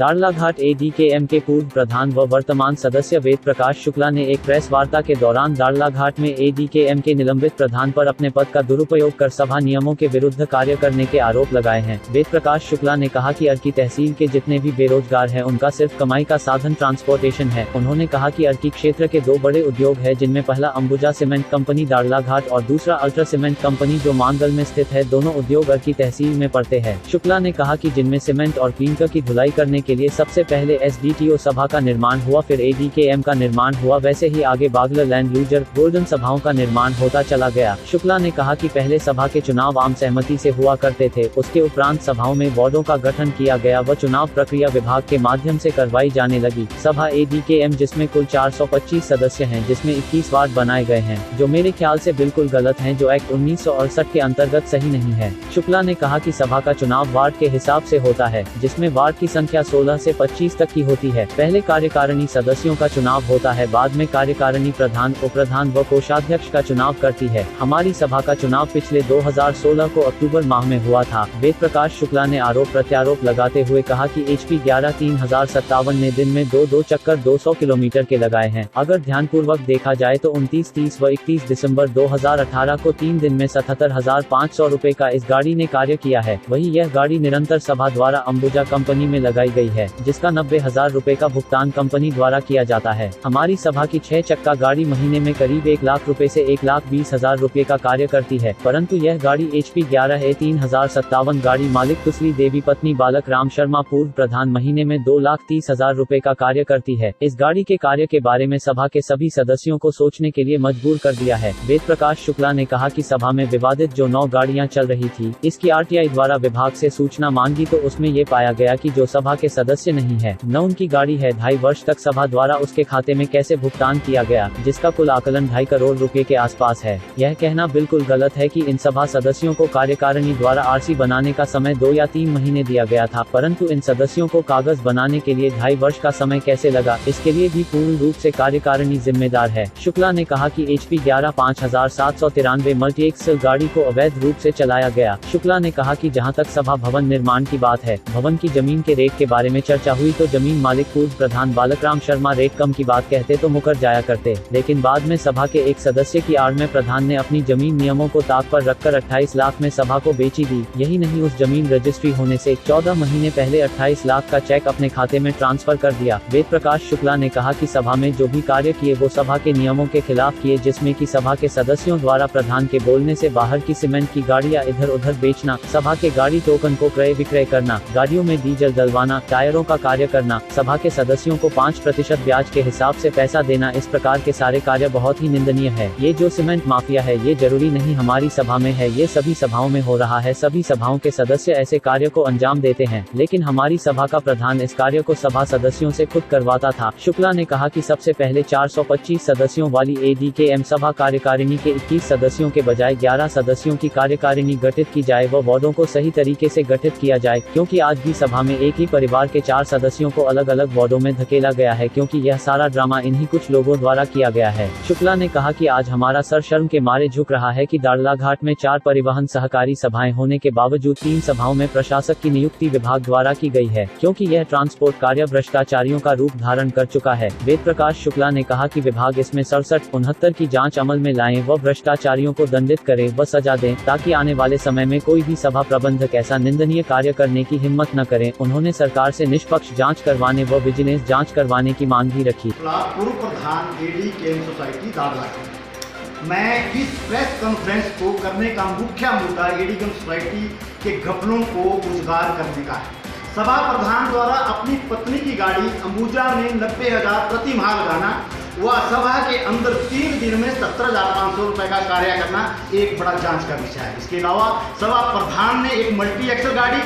दाड़लाघाट एडीकेएम के पूर्व प्रधान व वर्तमान सदस्य वेद प्रकाश शुक्ला ने एक प्रेस वार्ता के दौरान दाड़लाघाट में एडीकेएम के निलंबित प्रधान पर अपने पद का दुरुपयोग कर सभा नियमों के विरुद्ध कार्य करने के आरोप लगाए हैं। वेद प्रकाश शुक्ला ने कहा कि अर्की तहसील के जितने भी बेरोजगार हैं उनका सिर्फ कमाई का साधन ट्रांसपोर्टेशन है। उन्होंने कहा कि अर्की क्षेत्र के दो बड़े उद्योग है, जिनमें पहला अंबुजा सीमेंट कंपनी दाड़लाघाट और दूसरा अल्ट्रा सीमेंट कंपनी जो मानगल में स्थित है। दोनों उद्योग अर्की तहसील में पड़ते हैं। शुक्ला ने कहा कि जिनमें सीमेंट और क्लिंकर की धुलाई करने के लिए सबसे पहले एसडीटीओ सभा का निर्माण हुआ, फिर एडीकेएम का निर्माण हुआ, वैसे ही आगे बागलर लैंड लूजर गोल्डन सभाओं का निर्माण होता चला गया। शुक्ला ने कहा कि पहले सभा के चुनाव आम सहमति से हुआ करते थे, उसके उपरांत सभाओं में वार्डों का गठन किया गया व चुनाव प्रक्रिया विभाग के माध्यम से करवाई जाने लगी। सभा एडीकेएम जिसमें कुल 425 सदस्य हैं, जिसमें 21 वार्ड बनाए गए हैं, जो मेरे ख्याल से बिल्कुल गलत हैं, जो एक्ट 1968 के अंतर्गत सही नहीं है। शुक्ला ने कहा कि सभा का चुनाव वार्ड के हिसाब से होता है, जिसमें वार्ड की संख्या 16 से 25 तक की होती है। पहले कार्यकारिणी सदस्यों का चुनाव होता है, बाद में कार्यकारिणी प्रधान, उपप्रधान व कोषाध्यक्ष का चुनाव करती है। हमारी सभा का चुनाव पिछले 2016 को अक्टूबर माह में हुआ था। वेद प्रकाश शुक्ला ने आरोप प्रत्यारोप लगाते हुए कहा कि HP 11 3057 ने दिन में दो चक्कर 200 किलोमीटर के लगाए हैं। अगर ध्यानपूर्वक देखा जाए तो 29, 30 व 31 दिसंबर 2018 को 3 दिन में 77,500 रुपए का इस गाड़ी ने कार्य किया है। वही यह गाड़ी निरंतर सभा द्वारा अंबुजा कंपनी में लगाई गई है, जिसका 90,000 रुपए का भुगतान कंपनी द्वारा किया जाता है। हमारी सभा की 6 चक्का गाड़ी महीने में करीब 1 लाख रुपए से 1,20,000 रुपए का कार्य करती है, परंतु यह गाड़ी HP 11 3057 गाड़ी मालिक तुसली देवी पत्नी बालक राम शर्मा पूर्व प्रधान महीने में 2,30,000 रुपए का कार्य करती है। इस गाड़ी के कार्य के बारे में सभा के सभी सदस्यों को सोचने के लिए मजबूर कर दिया है। वेद प्रकाश शुक्ला ने कहा कि सभा में विवादित जो 9 गाड़ियां चल रही थी, इसकी RTI द्वारा विभाग से सूचना मांगी तो उसमें ये पाया गया कि जो सभा के सदस्य नहीं है, न उनकी गाड़ी है, 2.5 वर्ष तक सभा द्वारा उसके खाते में कैसे भुगतान किया गया, जिसका कुल आकलन 2.5 करोड़ रुपए के आसपास है। यह कहना बिल्कुल गलत है कि इन सभा सदस्यों को कार्यकारिणी द्वारा RC बनाने का समय 2 या 3 महीने दिया गया था, परंतु इन सदस्यों को कागज बनाने के लिए 2.5 वर्ष का समय कैसे लगा, इसके लिए भी पूर्ण रूप से कार्यकारिणी जिम्मेदार है। शुक्ला ने कहा कि HP 11 5793 मल्टी एक्सल गाड़ी को अवैध रूप से चलाया गया। शुक्ला ने कहा कि जहां तक सभा भवन निर्माण की बात है, भवन की जमीन के रेट के बारे में चर्चा हुई तो जमीन मालिक पूर्व प्रधान बालकराम शर्मा रेट कम की बात कहते तो मुकर जाया करते, लेकिन बाद में सभा के एक सदस्य की आड़ में प्रधान ने अपनी जमीन नियमों को ताक पर रखकर 28 लाख में सभा को बेची दी। यही नहीं, उस जमीन रजिस्ट्री होने से 14 महीने पहले 28 लाख का चेक अपने खाते में ट्रांसफर कर दिया। वेद प्रकाश शुक्ला ने कहा कि सभा में जो भी कार्य किए वो सभा के नियमों के खिलाफ किए, जिसमें कि सभा के सदस्यों द्वारा प्रधान के बोलने से बाहर की सीमेंट की गाड़ियां इधर उधर बेचना, सभा के गाड़ी टोकन को क्रय विक्रय करना, गाड़ियों में डीजल डलवाना, टायरों का कार्य करना, सभा के सदस्यों को 5% ब्याज के हिसाब से पैसा देना, इस प्रकार के सारे कार्य बहुत ही निंदनीय है। ये जो सीमेंट माफिया है, ये जरूरी नहीं हमारी सभा में है, ये सभी सभाओं में हो रहा है। सभी सभाओं के सदस्य ऐसे कार्य को अंजाम देते हैं, लेकिन हमारी सभा का प्रधान इस कार्य को सभा सदस्यों से खुद करवाता था। शुक्ला ने कहा कि सबसे पहले 425 सदस्यों वाली एडीकेएम सभा कार्यकारिणी के 21 सदस्यों के बजाय 11 सदस्यों की कार्यकारिणी गठित की जाए व वार्डों को सही तरीके से गठित किया जाए, क्योंकि आज भी सभा में एक ही परिवार के 4 सदस्यों को अलग अलग वार्डों में धकेला गया है, क्योंकि यह सारा ड्रामा इन्हीं कुछ लोगों द्वारा किया गया है। शुक्ला ने कहा कि आज हमारा सर शर्म के मारे झुक रहा है कि दाड़लाघाट में 4 परिवहन सहकारी सभाएं होने के बावजूद 3 सभाओं में प्रशासक की नियुक्ति विभाग द्वारा की गई है, क्योंकि यह ट्रांसपोर्ट कार्य भ्रष्टाचारियों का रूप धारण कर चुका है। वेद प्रकाश शुक्ला ने कहा कि विभाग इसमें 67-69 की जांच अमल में लाएं व भ्रष्टाचारियों को दंडित करें व सजा दें, ताकि आने वाले समय में कोई भी सभा प्रबंधक ऐसा निंदनीय कार्य करने की हिम्मत न करें। उन्होंने सरकार से निष्पक्ष जांच करवाने व विजिलेंस जांच करवाने की मांग भी रखी। पूर्व प्रधान एडीकेएम सोसाइटी दाड़लाघाट। मैं इस प्रेस कॉन्फ्रेंस को करने का मुख्य मुद्दा एडीकेएम सोसाइटी के घपलों को उजागर करने का है। सभा प्रधान द्वारा अपनी पत्नी की गाड़ी अंबुजा में 90,000 प्रति माह लगाना व सभा के अंदर 3 दिन में 17,500 रुपए का कार्य करना एक बड़ा जांच का विषय है। इसके अलावा सभा प्रधान ने एक मल्टी एक्सल गाड़ी,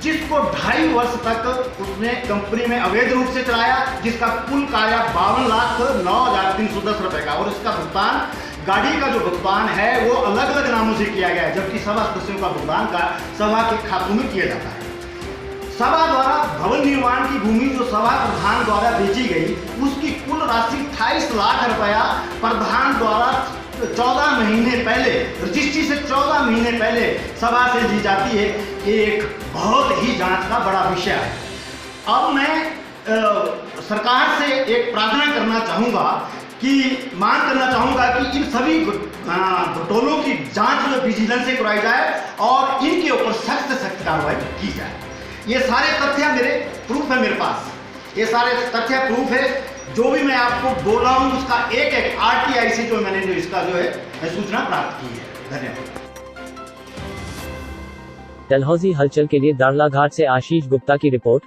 जिसको 2.5 वर्ष तक उसने कंपनी में अवैध रूप से चलाया, जिसका कुल कार्य 52,09,310 रुपए का, और इसका भुगतान, गाड़ी का जो भुगतान है वो अलग अलग नामों से किया गया है, जबकि सभा सदस्यों का भुगतान का सभा के खातों में किया जाता है। सभा द्वारा भवन निर्माण की भूमि जो सभा प्रधान द्वारा बेची गई, उसकी कुल राशि 28 लाख रुपया प्रधान द्वारा 14 महीने पहले, रजिस्ट्री से 14 महीने पहले सभा से ली जाती है। एक बहुत ही जांच का बड़ा विषय है। अब मैं सरकार से एक प्रार्थना करना चाहूँगा कि मांग करना चाहूँगा कि इन सभी घोटालों की जांच जो विजिलेंस से कराई जाए और इनके ऊपर सख्त से सख्त कार्रवाई की जाए। ये सारे तथ्य मेरे प्रूफ है, मेरे पास ये सारे तथ्य प्रूफ है। जो भी मैं आपको बोल रहा हूँ उसका एक एक RTI से जो मैंने जो इसका जो है सूचना प्राप्त की है। धन्यवाद। डलहौजी हलचल के लिए दाड़लाघाट से आशीष गुप्ता की रिपोर्ट।